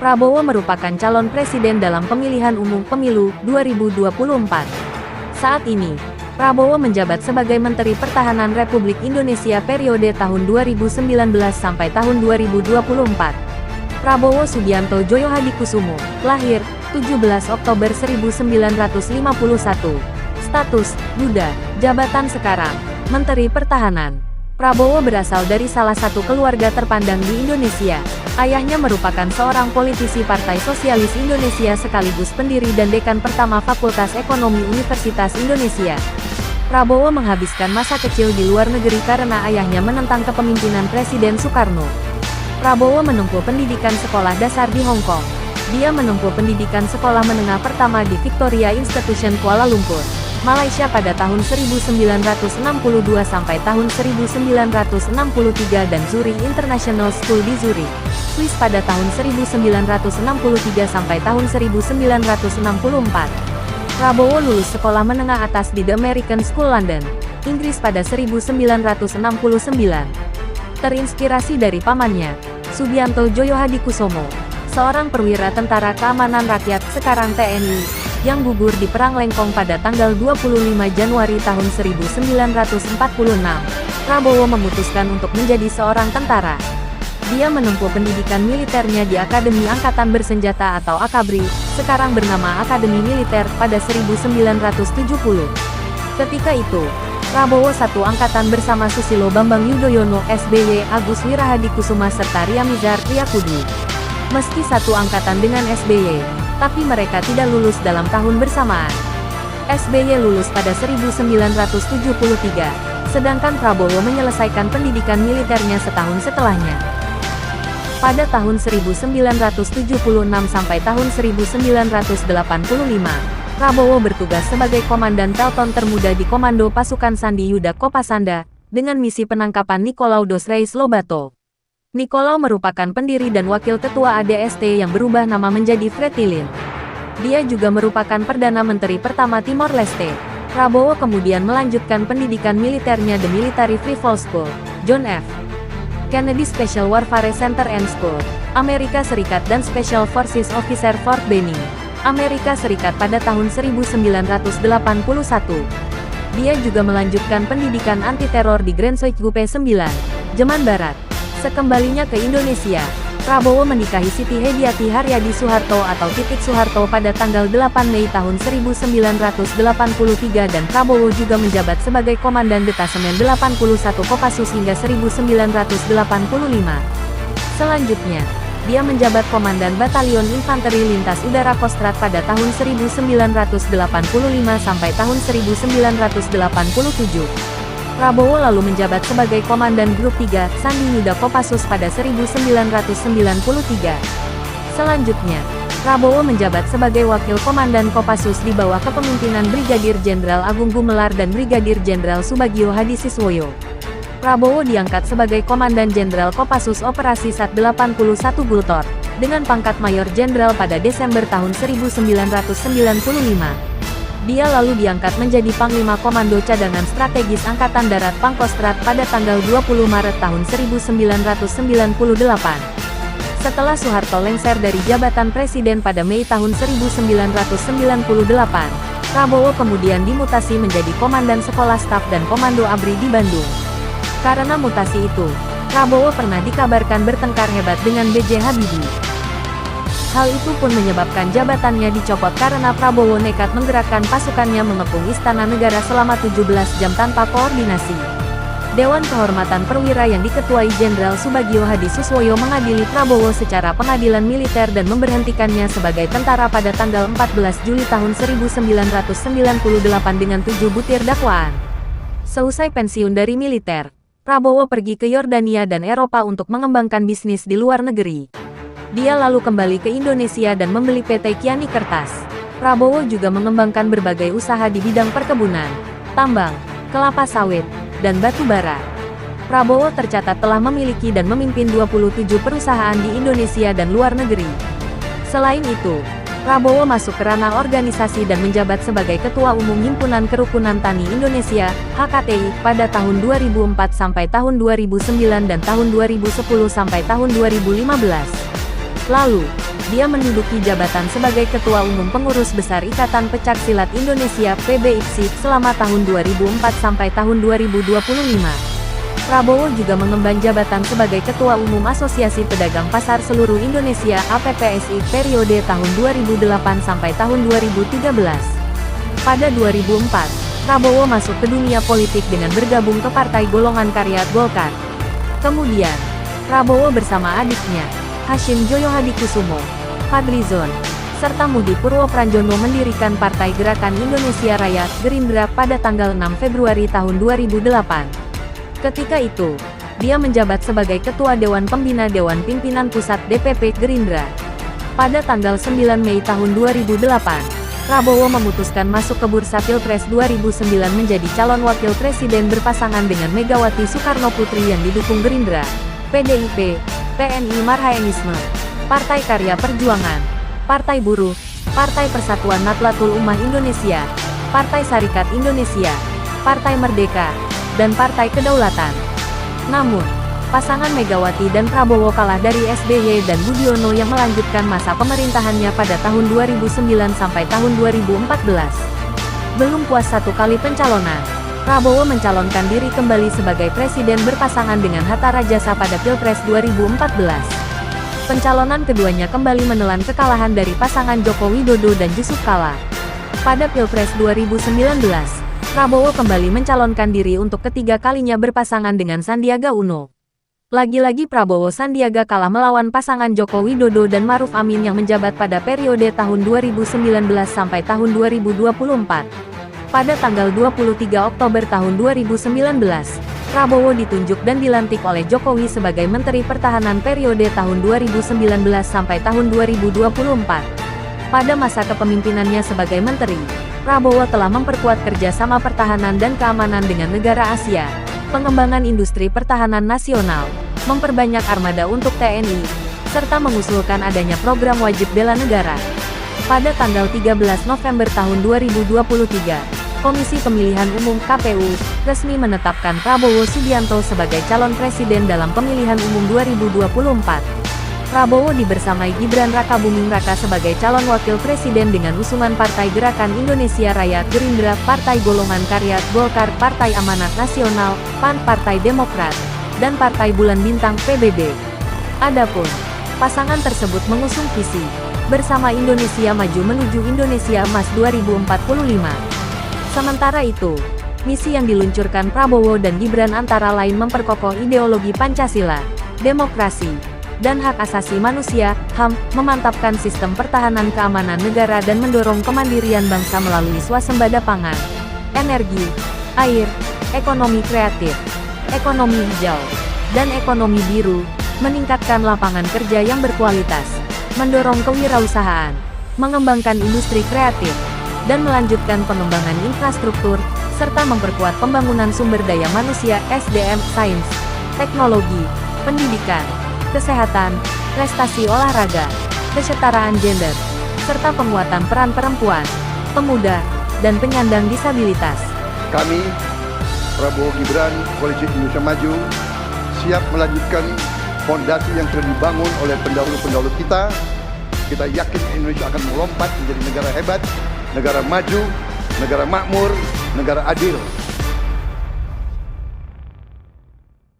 Prabowo merupakan calon presiden dalam pemilihan umum pemilu 2024. Saat ini, Prabowo menjabat sebagai Menteri Pertahanan Republik Indonesia periode tahun 2019 sampai tahun 2024. Prabowo Subianto Djoyo Hadikusumo, lahir 17 Oktober 1951. Status, duda, jabatan sekarang, Menteri Pertahanan. Prabowo berasal dari salah satu keluarga terpandang di Indonesia. Ayahnya merupakan seorang politisi Partai Sosialis Indonesia sekaligus pendiri dan dekan pertama Fakultas Ekonomi Universitas Indonesia. Prabowo menghabiskan masa kecil di luar negeri karena ayahnya menentang kepemimpinan Presiden Soekarno. Prabowo menempuh pendidikan sekolah dasar di Hong Kong. Dia menempuh pendidikan sekolah menengah pertama di Victoria Institution Kuala Lumpur, Malaysia pada tahun 1962 sampai tahun 1963 dan Zurich International School di Zurich, Swiss pada tahun 1963 sampai tahun 1964. Prabowo lulus sekolah menengah atas di The American School London, Inggris pada 1969. Terinspirasi dari pamannya, Subianto Djoyo Hadikusumo, seorang perwira tentara keamanan rakyat sekarang TNI, yang gugur di Perang Lengkong pada tanggal 25 Januari tahun 1946. Prabowo memutuskan untuk menjadi seorang tentara. Dia menempuh pendidikan militernya di Akademi Angkatan Bersenjata atau AKABRI, sekarang bernama Akademi Militer, pada 1970. Ketika itu, Prabowo satu angkatan bersama Susilo Bambang Yudhoyono SBY, Agus Wirahadikusuma serta Riamizar Triakudu. Meski satu angkatan dengan SBY, tapi mereka tidak lulus dalam tahun bersamaan. SBY lulus pada 1973, sedangkan Prabowo menyelesaikan pendidikan militernya setahun setelahnya. Pada tahun 1976 sampai tahun 1985, Prabowo bertugas sebagai Komandan Pelton Termuda di Komando Pasukan Sandi Yuda Kopasanda, dengan misi penangkapan Nicolau dos Reis Lobato. Nicolau merupakan pendiri dan wakil ketua ADST yang berubah nama menjadi Fretilin. Dia juga merupakan Perdana Menteri pertama Timor Leste. Prabowo kemudian melanjutkan pendidikan militernya di Military Free Fall School, John F. Kennedy Special Warfare Center and School, Amerika Serikat dan Special Forces Officer Fort Benning, Amerika Serikat pada tahun 1981. Dia juga melanjutkan pendidikan anti-teror di Grand Soichgupe 9, Jeman Barat. Sekembalinya ke Indonesia, Prabowo menikahi Siti Hediati Haryadi Soeharto atau Titik Soeharto pada tanggal 8 Mei tahun 1983 dan Prabowo juga menjabat sebagai Komandan Detasemen 81 Kopassus hingga 1985. Selanjutnya, dia menjabat Komandan Batalion Infanteri Lintas Udara Kostrad pada tahun 1985 sampai tahun 1987. Prabowo lalu menjabat sebagai Komandan Grup 3, Sandi Yuda Kopassus pada 1993. Selanjutnya, Prabowo menjabat sebagai Wakil Komandan Kopassus di bawah kepemimpinan Brigadir Jenderal Agung Gumelar dan Brigadir Jenderal Subagio Hadisiswoyo. Prabowo diangkat sebagai Komandan Jenderal Kopassus Operasi Sat 81 Gultor, dengan pangkat Mayor Jenderal pada Desember tahun 1995. Dia lalu diangkat menjadi Panglima Komando Cadangan Strategis Angkatan Darat Pangkostrat pada tanggal 20 Maret tahun 1998. Setelah Soeharto lengser dari jabatan Presiden pada Mei tahun 1998, Prabowo kemudian dimutasi menjadi Komandan Sekolah Staf dan Komando ABRI di Bandung. Karena mutasi itu, Prabowo pernah dikabarkan bertengkar hebat dengan B.J. Habibie. Hal itu pun menyebabkan jabatannya dicopot karena Prabowo nekat menggerakkan pasukannya mengepung Istana Negara selama 17 jam tanpa koordinasi. Dewan Kehormatan Perwira yang diketuai Jenderal Subagio Hadisiswoyo mengadili Prabowo secara pengadilan militer dan memberhentikannya sebagai tentara pada tanggal 14 Juli tahun 1998 dengan 7 butir dakwaan. Seusai pensiun dari militer, Prabowo pergi ke Yordania dan Eropa untuk mengembangkan bisnis di luar negeri. Dia lalu kembali ke Indonesia dan membeli PT Kiani Kertas. Prabowo juga mengembangkan berbagai usaha di bidang perkebunan, tambang, kelapa sawit, dan batu bara. Prabowo tercatat telah memiliki dan memimpin 27 perusahaan di Indonesia dan luar negeri. Selain itu, Prabowo masuk ke ranah organisasi dan menjabat sebagai Ketua Umum Himpunan Kerukunan Tani Indonesia, HKTI, pada tahun 2004 sampai tahun 2009 dan tahun 2010 sampai tahun 2015. Lalu, dia menduduki jabatan sebagai Ketua Umum Pengurus Besar Ikatan Pencak Silat Indonesia (PBIPSI) selama tahun 2004 sampai tahun 2025. Prabowo juga mengemban jabatan sebagai Ketua Umum Asosiasi Pedagang Pasar Seluruh Indonesia (APPSI) periode tahun 2008 sampai tahun 2013. Pada 2004, Prabowo masuk ke dunia politik dengan bergabung ke Partai Golongan Karya Golkar. Kemudian, Prabowo bersama adiknya, Hashim Joyo Hadikusumo, Fadlizon, serta Mudi Purwo Pranjono mendirikan Partai Gerakan Indonesia Raya Gerindra pada tanggal 6 Februari tahun 2008. Ketika itu, dia menjabat sebagai Ketua Dewan Pembina Dewan Pimpinan Pusat DPP Gerindra. Pada tanggal 9 Mei tahun 2008, Prabowo memutuskan masuk ke bursa Pilpres 2009 menjadi calon wakil presiden berpasangan dengan Megawati Soekarnoputri yang didukung Gerindra, PDIP, PNI Marhaenisme, Partai Karya Perjuangan, Partai Buruh, Partai Persatuan Nahdlatul Ummah Indonesia, Partai Sarekat Indonesia, Partai Merdeka, dan Partai Kedaulatan. Namun, pasangan Megawati dan Prabowo kalah dari SBY dan Budiono yang melanjutkan masa pemerintahannya pada tahun 2009 sampai tahun 2014. Belum puas satu kali pencalonan, Prabowo mencalonkan diri kembali sebagai presiden berpasangan dengan Hatta Rajasa pada Pilpres 2014. Pencalonan keduanya kembali menelan kekalahan dari pasangan Joko Widodo dan Yusuf Kala. Pada Pilpres 2019, Prabowo kembali mencalonkan diri untuk ketiga kalinya berpasangan dengan Sandiaga Uno. Lagi-lagi Prabowo Sandiaga kalah melawan pasangan Joko Widodo dan Maruf Amin yang menjabat pada periode tahun 2019 sampai tahun 2024. Pada tanggal 23 Oktober tahun 2019, Prabowo ditunjuk dan dilantik oleh Jokowi sebagai Menteri Pertahanan periode tahun 2019 sampai tahun 2024. Pada masa kepemimpinannya sebagai menteri, Prabowo telah memperkuat kerjasama pertahanan dan keamanan dengan negara Asia, pengembangan industri pertahanan nasional, memperbanyak armada untuk TNI, serta mengusulkan adanya program wajib bela negara. Pada tanggal 13 November tahun 2023, Komisi Pemilihan Umum (KPU) resmi menetapkan Prabowo Subianto sebagai calon presiden dalam pemilihan umum 2024. Prabowo dibersamai Gibran Rakabuming Raka sebagai calon wakil presiden dengan usungan Partai Gerakan Indonesia Raya Gerindra, Partai Golongan Karya Golkar, Partai Amanat Nasional PAN, Partai Demokrat, dan Partai Bulan Bintang PBB. Adapun pasangan tersebut mengusung visi Bersama Indonesia Maju menuju Indonesia Emas 2045. Sementara itu, misi yang diluncurkan Prabowo dan Gibran antara lain memperkokoh ideologi Pancasila, demokrasi, dan hak asasi manusia, HAM, memantapkan sistem pertahanan keamanan negara dan mendorong kemandirian bangsa melalui swasembada pangan, energi, air, ekonomi kreatif, ekonomi hijau, dan ekonomi biru, meningkatkan lapangan kerja yang berkualitas, mendorong kewirausahaan, mengembangkan industri kreatif, dan melanjutkan pengembangan infrastruktur, serta memperkuat pembangunan sumber daya manusia (SDM), sains, teknologi, pendidikan, kesehatan, prestasi olahraga, kesetaraan gender, serta penguatan peran perempuan, pemuda, dan penyandang disabilitas. Kami, Prabowo Gibran, Koalisi Indonesia Maju, siap melanjutkan fondasi yang telah dibangun oleh pendahulu-pendahulu kita. Kita yakin Indonesia akan melompat menjadi negara hebat, negara maju, negara makmur, negara adil.